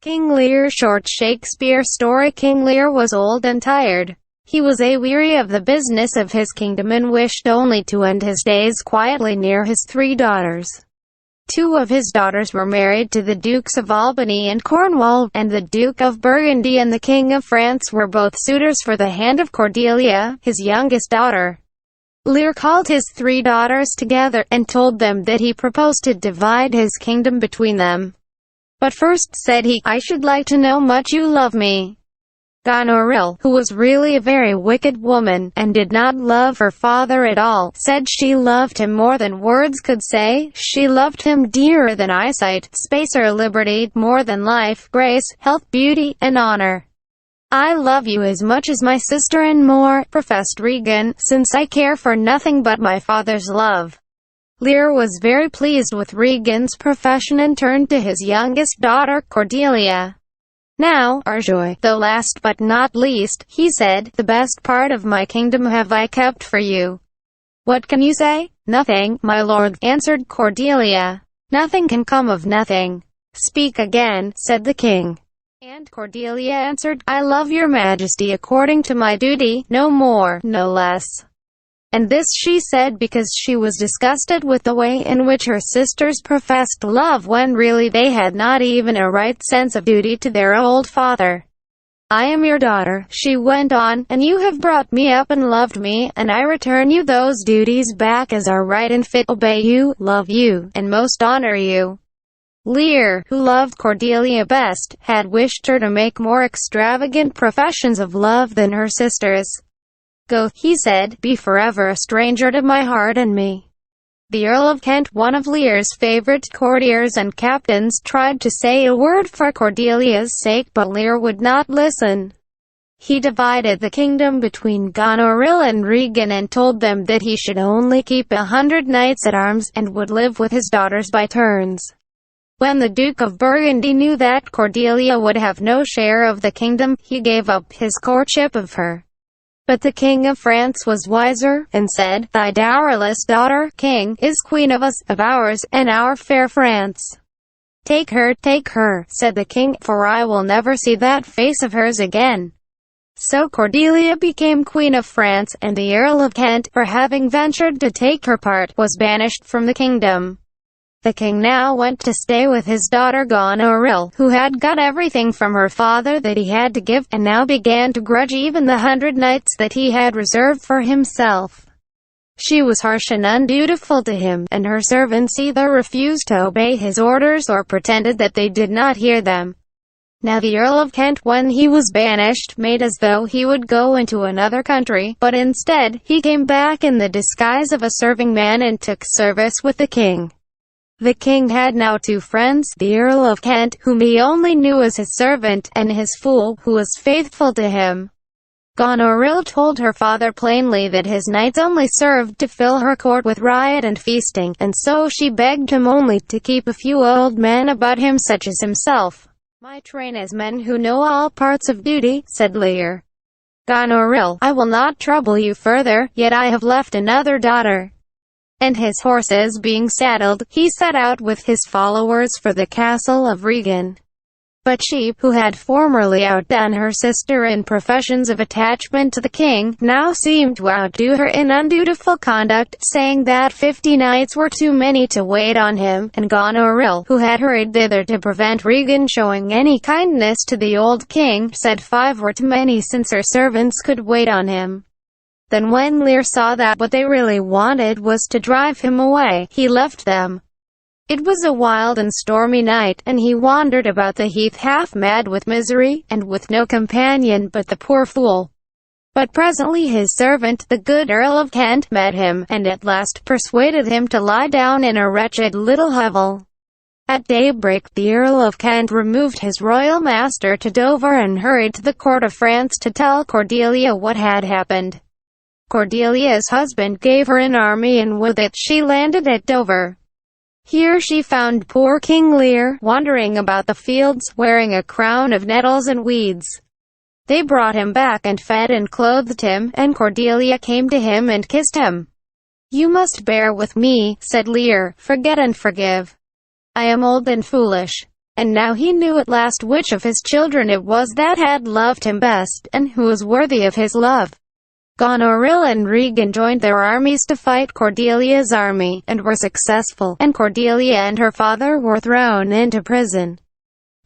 King Lear. Short Shakespeare story. King Lear was old and tired. He was weary of the business of his kingdom and wished only to end his days quietly near his 3 daughters. 2 of his daughters were married to the Dukes of Albany and Cornwall, and the Duke of Burgundy and the King of France were both suitors for the hand of Cordelia, his youngest daughter. Lear called his 3 daughters together, and told them that he proposed to divide his kingdom between them. "But first," said he, "I should like to know much you love me." Goneril, who was really a very wicked woman, and did not love her father at all, said she loved him more than words could say. She loved him dearer than eyesight, space or liberty, more than life, grace, health, beauty, and honor. "I love you as much as my sister and more," professed Regan, "since I care for nothing but my father's love." Lear was very pleased with Regan's profession and turned to his youngest daughter, Cordelia. "Now, our joy, though last but not least," he said, "the best part of my kingdom have I kept for you." "What can you say?" "Nothing, my lord," answered Cordelia. "Nothing can come of nothing." "Speak again," said the king. And Cordelia answered, "I love your majesty according to my duty, no more, no less." And this she said because she was disgusted with the way in which her sisters professed love when really they had not even a right sense of duty to their old father. "I am your daughter," she went on, "and you have brought me up and loved me, and I return you those duties back as are right and fit, obey you, love you, and most honor you." Lear, who loved Cordelia best, had wished her to make more extravagant professions of love than her sisters. "Go," he said, "be forever a stranger to my heart and me." The Earl of Kent, one of Lear's favorite courtiers and captains, tried to say a word for Cordelia's sake, but Lear would not listen. He divided the kingdom between Goneril and Regan and told them that he should only keep 100 knights at arms, and would live with his daughters by turns. When the Duke of Burgundy knew that Cordelia would have no share of the kingdom, he gave up his courtship of her. But the King of France was wiser, and said, "Thy dowerless daughter, King, is queen of us, of ours, and our fair France." Take her," said the king, "for I will never see that face of hers again." So Cordelia became Queen of France, and the Earl of Kent, for having ventured to take her part, was banished from the kingdom. The king now went to stay with his daughter Goneril, who had got everything from her father that he had to give, and now began to grudge even the 100 knights that he had reserved for himself. She was harsh and undutiful to him, and her servants either refused to obey his orders or pretended that they did not hear them. Now the Earl of Kent, when he was banished, made as though he would go into another country, but instead, he came back in the disguise of a serving man and took service with the king. The king had now 2 friends, the Earl of Kent, whom he only knew as his servant, and his fool, who was faithful to him. Goneril told her father plainly that his knights only served to fill her court with riot and feasting, and so she begged him only to keep a few old men about him such as himself. "My train is men who know all parts of duty," said Lear. "Goneril, I will not trouble you further, yet I have left another daughter." And his horses being saddled, he set out with his followers for the castle of Regan. But she, who had formerly outdone her sister in professions of attachment to the king, now seemed to outdo her in undutiful conduct, saying that 50 knights were too many to wait on him, and Goneril, who had hurried thither to prevent Regan showing any kindness to the old king, said 5 were too many since her servants could wait on him. Then when Lear saw that what they really wanted was to drive him away, he left them. It was a wild and stormy night, and he wandered about the heath half mad with misery, and with no companion but the poor fool. But presently his servant, the good Earl of Kent, met him, and at last persuaded him to lie down in a wretched little hovel. At daybreak, the Earl of Kent removed his royal master to Dover and hurried to the court of France to tell Cordelia what had happened. Cordelia's husband gave her an army, and with it she landed at Dover. Here she found poor King Lear, wandering about the fields, wearing a crown of nettles and weeds. They brought him back and fed and clothed him, and Cordelia came to him and kissed him. "You must bear with me," said Lear, "forget and forgive. I am old and foolish. And now he knew at last which of his children it was that had loved him best, and who was worthy of his love. Goneril and Regan joined their armies to fight Cordelia's army, and were successful, and Cordelia and her father were thrown into prison.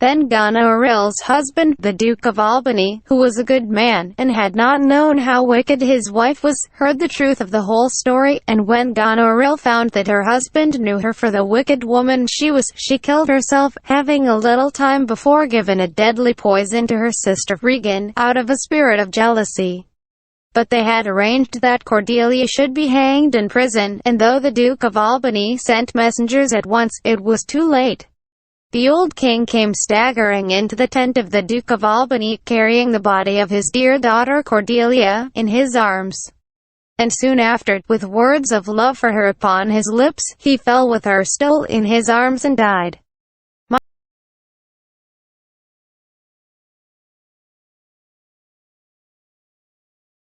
Then Goneril's husband, the Duke of Albany, who was a good man, and had not known how wicked his wife was, heard the truth of the whole story, and when Goneril found that her husband knew her for the wicked woman she was, she killed herself, having a little time before given a deadly poison to her sister Regan, out of a spirit of jealousy. But they had arranged that Cordelia should be hanged in prison, and though the Duke of Albany sent messengers at once, it was too late. The old king came staggering into the tent of the Duke of Albany, carrying the body of his dear daughter Cordelia in his arms. And soon after, with words of love for her upon his lips, he fell with her still in his arms and died.